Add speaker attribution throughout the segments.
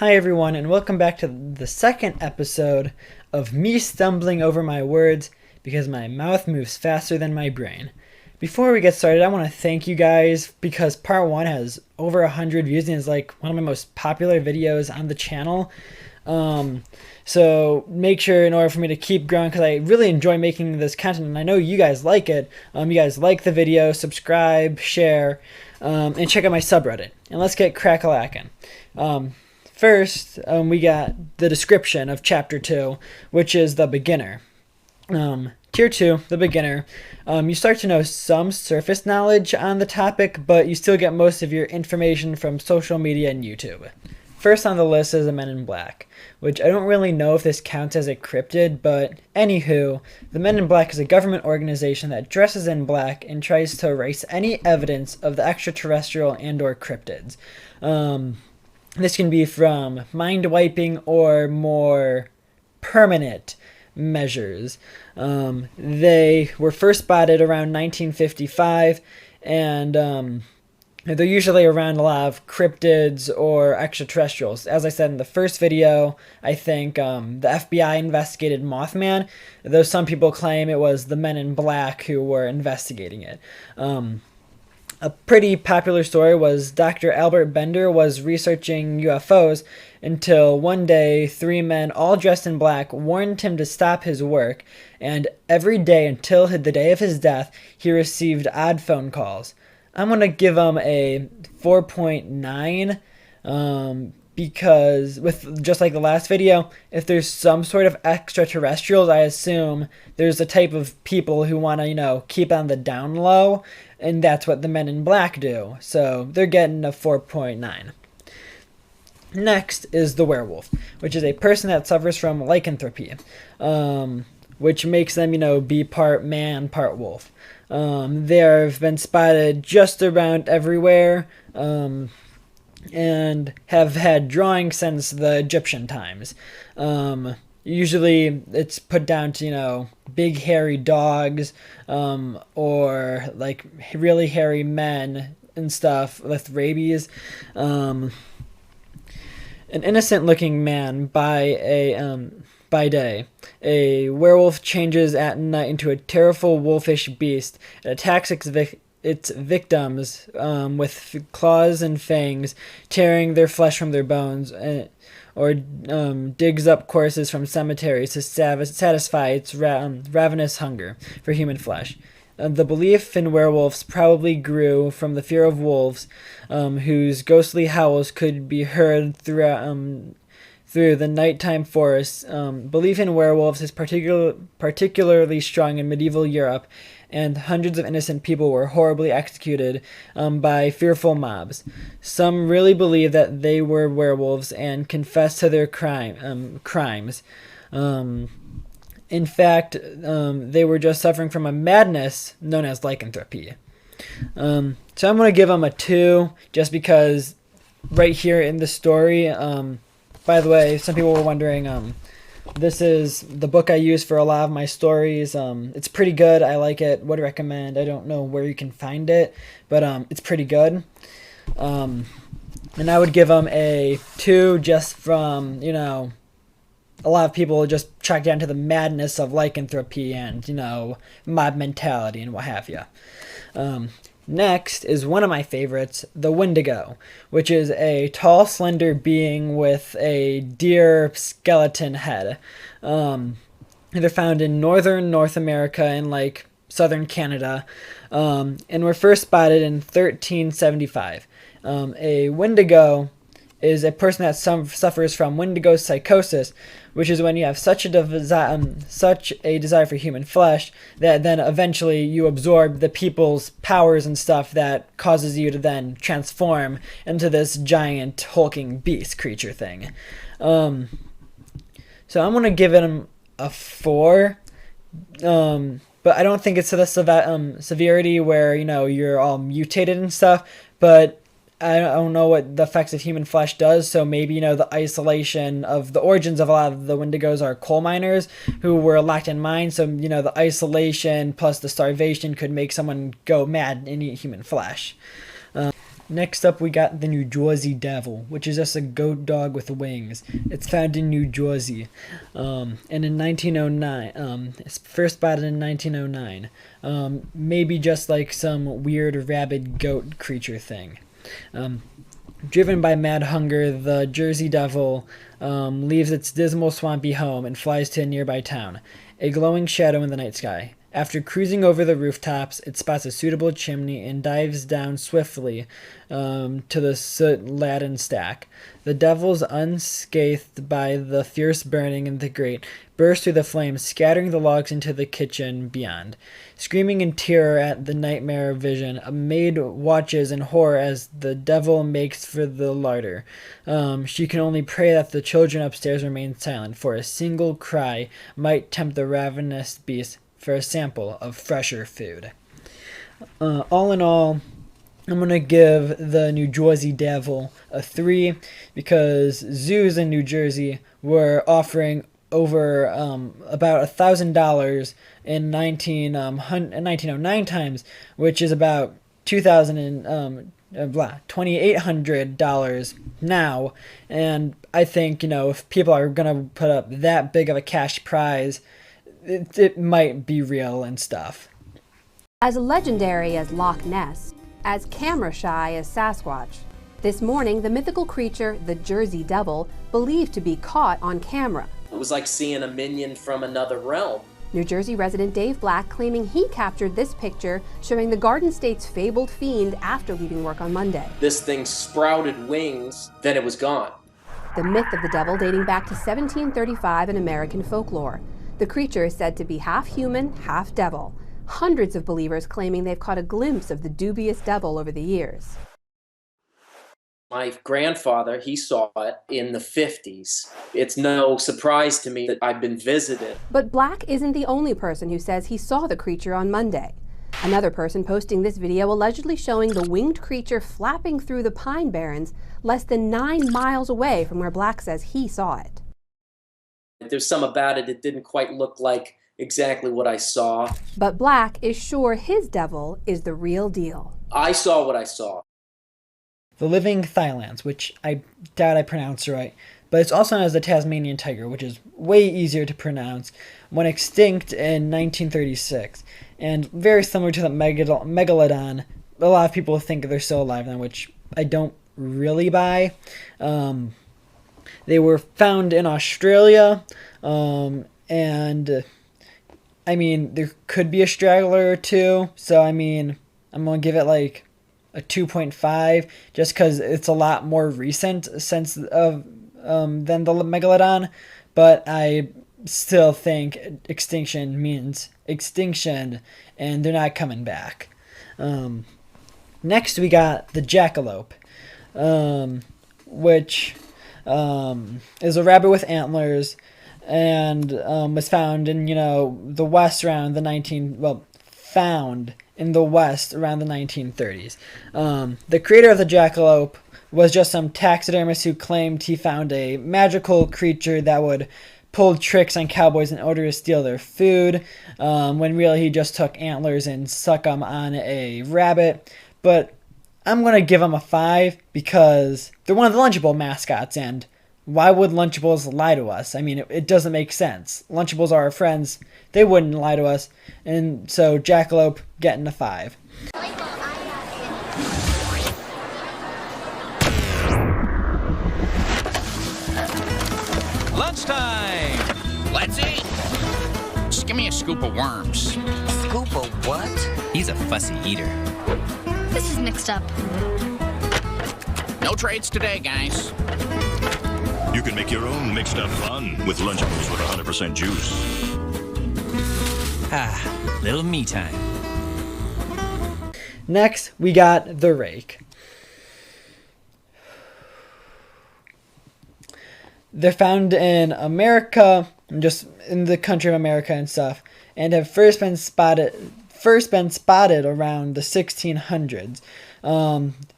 Speaker 1: Hi everyone, and welcome back to the second episode of me stumbling over my words because my mouth moves faster than my brain. Before we get started, I want to thank you guys because part 1 has over 100 views and is like one of my most popular videos on the channel. So make sure, in order for me to keep growing, because I really enjoy making this content and I know you guys like it, you guys like the video, subscribe, share, and check out my subreddit. And let's get crack-a-lackin'. First, we got the description of Chapter 2, which is the beginner. Tier 2, the beginner. You start to know some surface knowledge on the topic, but you still get most of your information from social media and YouTube. First on the list is the Men in Black, which I don't really know if this counts as a cryptid, but anywho, the Men in Black is a government organization that dresses in black and tries to erase any evidence of the extraterrestrial and or cryptids. This can be from mind-wiping or more permanent measures. They were first spotted around 1955, and they're usually around a lot of cryptids or extraterrestrials. As I said in the first video, I think the FBI investigated Mothman, though some people claim it was the Men in Black who were investigating it. A pretty popular story was Dr. Albert Bender was researching UFOs until one day 3 men all dressed in black warned him to stop his work, and every day until the day of his death he received odd phone calls. I'm going to give him a 4.9 because, with just like the last video, if there's some sort of extraterrestrials, I assume there's a type of people who want to, keep on the down low, and that's what the Men in Black do. So they're getting a 4.9. Next is the werewolf, which is a person that suffers from lycanthropy, which makes them, be part man, part wolf. They have been spotted just around everywhere, and have had drawings since the Egyptian times. Usually it's put down to, big hairy dogs, or like really hairy men and stuff with rabies. An innocent looking man by day. A werewolf changes at night into a terrible wolfish beast. It attacks its victims with claws and fangs, tearing their flesh from their bones, or digs up corpses from cemeteries to satisfy its ravenous hunger for human flesh. The belief in werewolves probably grew from the fear of wolves, whose ghostly howls could be heard through the nighttime forests. Belief in werewolves is particularly strong in medieval Europe, and hundreds of innocent people were horribly executed by fearful mobs. Some really believe that they were werewolves and confessed to their crimes. In fact, they were just suffering from a madness known as lycanthropy. So I'm going to give them a 2, just because right here in the story, by the way, some people were wondering, this is the book I use for a lot of my stories. It's pretty good. I like it. Would recommend. I don't know where you can find it, but it's pretty good. And I would give them a 2 just from, a lot of people just track down to the madness of lycanthropy and, mob mentality and what have you. Next is one of my favorites, the Windigo, which is a tall, slender being with a deer skeleton head. They're found in northern North America and southern Canada, and were first spotted in 1375. A Windigo is a person that suffers from Windigo psychosis, which is when you have such a desire for human flesh that then eventually you absorb the people's powers and stuff that causes you to then transform into this giant hulking beast creature thing. So I'm going to give it a 4, but I don't think it's to the severity where, you're all mutated and stuff, but I don't know what the effects of human flesh does, so maybe, the isolation of the origins of a lot of the Wendigos are coal miners who were locked in mines, so, the isolation plus the starvation could make someone go mad and eat human flesh. Next up, we got the New Jersey Devil, which is just a goat dog with wings. It's found in New Jersey, and in 1909, it's first spotted in 1909. Maybe just like some weird rabid goat creature thing. Driven by mad hunger, the Jersey Devil leaves its dismal swampy home and flies to a nearby town, a glowing shadow in the night sky. After cruising over the rooftops, it spots a suitable chimney and dives down swiftly to the soot-laden stack. The devils, unscathed by the fierce burning in the grate, burst through the flames, scattering the logs into the kitchen beyond. Screaming in terror at the nightmare vision, a maid watches in horror as the devil makes for the larder. She can only pray that the children upstairs remain silent, for a single cry might tempt the ravenous beast for a sample of fresher food. All in all, I'm going to give the New Jersey Devil a 3 because zoos in New Jersey were offering over about $1,000 in 1909 times, which is about $2,800 now. And I think, if people are going to put up that big of a cash prize, it might be real and stuff.
Speaker 2: As legendary as Loch Ness, as camera-shy as Sasquatch, this morning the mythical creature, the Jersey Devil, believed to be caught on camera.
Speaker 3: It was like seeing a minion from another realm.
Speaker 2: New Jersey resident Dave Black claiming he captured this picture showing the Garden State's fabled fiend after leaving work on Monday.
Speaker 3: This thing sprouted wings, then it was gone.
Speaker 2: The myth of the devil dating back to 1735 in American folklore. The creature is said to be half human, half devil. Hundreds of believers claiming they've caught a glimpse of the dubious devil over the years.
Speaker 3: My grandfather, he saw it in the 50s. It's no surprise to me that I've been visited.
Speaker 2: But Black isn't the only person who says he saw the creature on Monday. Another person posting this video allegedly showing the winged creature flapping through the pine barrens less than 9 miles away from where Black says he saw it.
Speaker 3: There's some about it that didn't quite look like exactly what I saw.
Speaker 2: But Black is sure his devil is the real deal.
Speaker 3: I saw what I saw.
Speaker 1: The living Thailands, which I doubt I pronounced right, but it's also known as the Tasmanian Tiger, which is way easier to pronounce, went extinct in 1936. And very similar to the Megalodon, a lot of people think they're still alive now, which I don't really buy. They were found in Australia, and I mean, there could be a straggler or two, so I mean, I'm going to give it like a 2.5 just because it's a lot more recent since than the Megalodon, but I still think extinction means extinction, and they're not coming back. Next, we got the Jackalope, which is a rabbit with antlers, and was found in the West around the found in the West around the 1930s. The creator of the Jackalope was just some taxidermist who claimed he found a magical creature that would pull tricks on cowboys in order to steal their food, when really he just took antlers and stuck them on a rabbit. But I'm going to give them a 5 because they're one of the Lunchable mascots, and why would Lunchables lie to us? I mean, it doesn't make sense. Lunchables are our friends. They wouldn't lie to us. And so Jackalope getting a 5.
Speaker 4: Lunchtime! Let's eat! Just give me a scoop of worms.
Speaker 5: Scoop of what?
Speaker 4: He's a fussy eater.
Speaker 6: This is mixed up.
Speaker 4: No trades today, guys.
Speaker 7: You can make your own mixed up fun with Lunchables with 100% juice.
Speaker 4: Ah, little me time.
Speaker 1: Next, we got the rake. They're found in America, just in the country of America and stuff, and have first been spotted around the 1600s.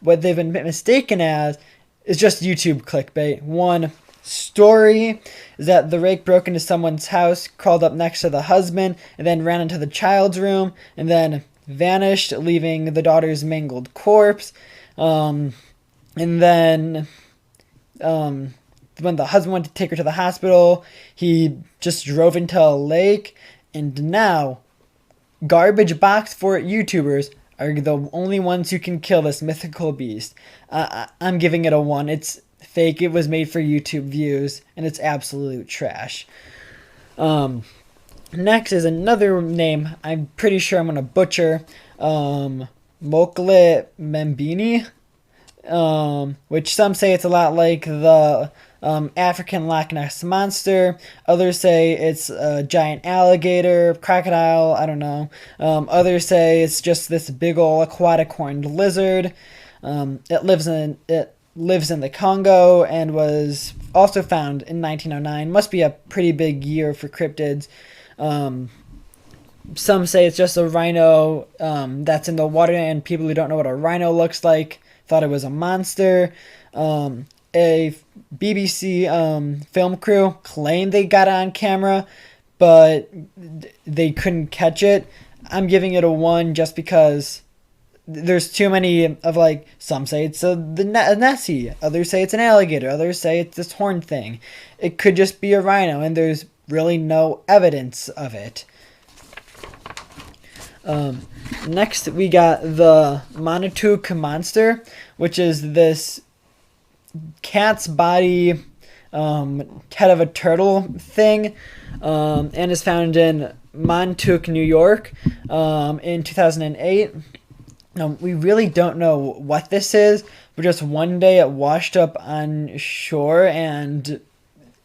Speaker 1: What they've been mistaken as is just YouTube clickbait. One story is that the rake broke into someone's house, crawled up next to the husband, and then ran into the child's room, and then vanished, leaving the daughter's mangled corpse. And then when the husband went to take her to the hospital, he just drove into a lake. And now, garbage box for YouTubers are the only ones who can kill this mythical beast. I'm giving it a 1. It's fake. It was made for YouTube views, and it's absolute trash. Next is another name I'm pretty sure I'm going to butcher. Mokle Membini, which some say it's a lot like the African Loch Ness Monster. Others say it's a giant alligator, crocodile, I don't know. Others say it's just this big ol' aquatic horned lizard. It lives in the Congo and was also found in 1909. Must be a pretty big year for cryptids. Some say it's just a rhino that's in the water, and people who don't know what a rhino looks like thought it was a monster. A BBC film crew claimed they got it on camera, but they couldn't catch it. I'm giving it a 1 just because there's too many of, like, some say it's a Nessie, others say it's an alligator, others say it's this horn thing. It could just be a rhino, and there's really no evidence of it. Next, we got the Montauk Monster, which is this cat's body, head of a turtle thing, and is found in Montauk, New York, in 2008. We really don't know what this is, but just one day it washed up on shore, and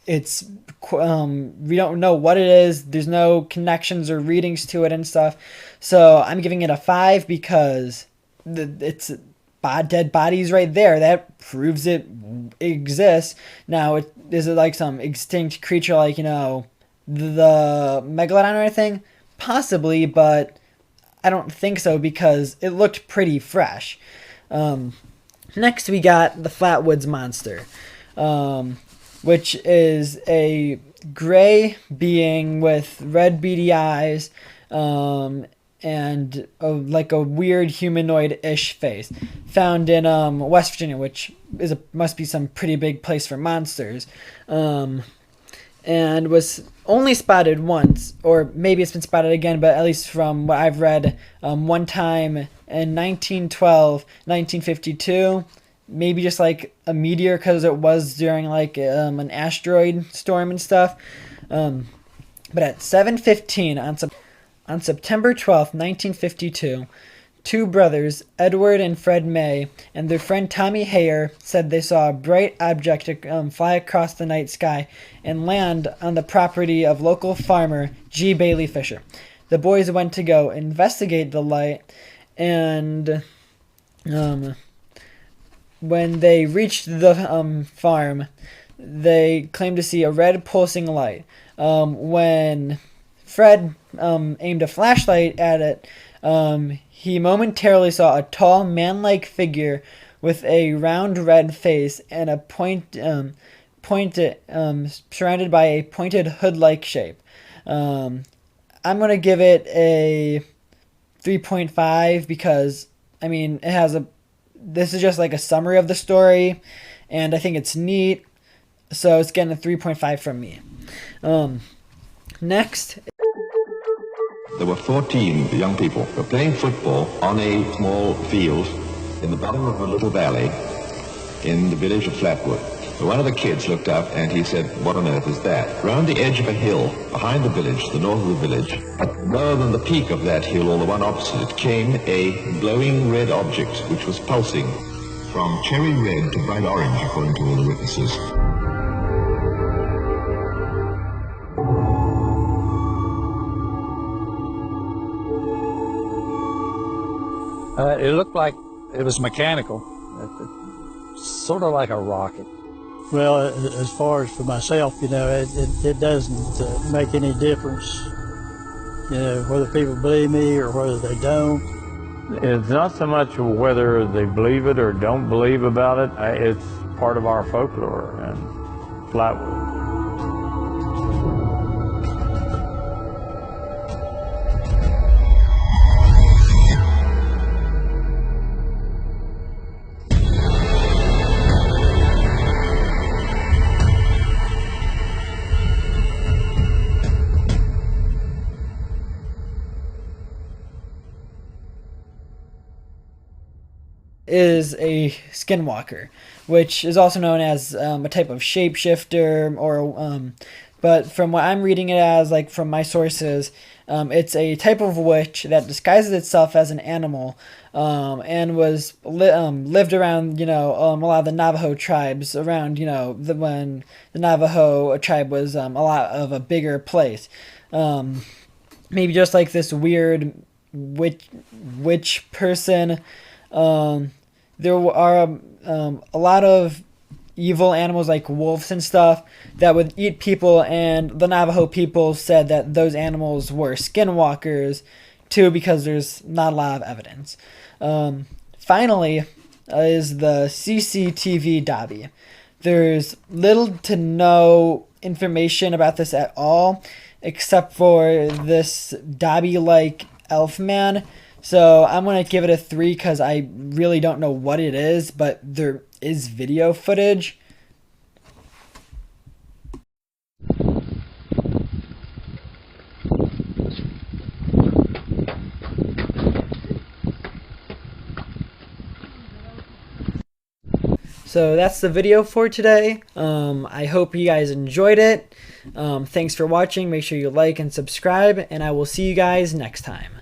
Speaker 1: it's we don't know what it is. There's no connections or readings to it and stuff. So I'm giving it a 5 because it's dead bodies right there. That proves it exists. Now, is it like some extinct creature like, the megalodon or anything? Possibly, but I don't think so because it looked pretty fresh. Next, we got the Flatwoods Monster, which is a gray being with red beady eyes, and like a weird humanoid-ish face, found in West Virginia, which must be some pretty big place for monsters, and was only spotted once, or maybe it's been spotted again, but at least from what I've read, one time in 1912, 1952, maybe just like a meteor because it was during like an asteroid storm and stuff. But at 7:15 on September 12th, 1952, two brothers, Edward and Fred May, and their friend Tommy Hayer said they saw a bright object fly across the night sky and land on the property of local farmer G. Bailey Fisher. The boys went to go investigate the light, and when they reached the farm, they claimed to see a red pulsing light. When Fred aimed a flashlight at it, he momentarily saw a tall, man-like figure with a round red face and a surrounded by a pointed hood-like shape. I'm going to give it a 3.5 because, this is just like a summary of the story, and I think it's neat, so it's getting a 3.5 from me. Next.
Speaker 5: There were 14 young people who were playing football on a small field in the bottom of a little valley in the village of Flatwood. One of the kids looked up and he said, "What on earth is that?" Round the edge of a hill behind the village, the north of the village, lower than the peak of that hill or the one opposite it, came a glowing red object which was pulsing from cherry red to bright orange, according to all the witnesses.
Speaker 8: It looked like it was mechanical, sort of like a rocket.
Speaker 9: Well, as far as for myself, it doesn't make any difference, whether people believe me or whether they don't.
Speaker 10: It's not so much whether they believe it or don't believe about it. It's part of our folklore and Flatwood.
Speaker 1: is a skinwalker, which is also known as a type of shapeshifter, or but from what I'm reading it as, like from my sources, it's a type of witch that disguises itself as an animal, and was lived around, a lot of the Navajo tribes around, when the Navajo tribe was a lot of a bigger place. Maybe just like this weird witch person. There are a lot of evil animals like wolves and stuff that would eat people, and the Navajo people said that those animals were skinwalkers too, because there's not a lot of evidence. Finally is the CCTV Dobby. There's little to no information about this at all, except for this Dobby-like elf man. So I'm going to give it a 3 because I really don't know what it is, but there is video footage. So that's the video for today. I hope you guys enjoyed it. Thanks for watching. Make sure you like and subscribe, and I will see you guys next time.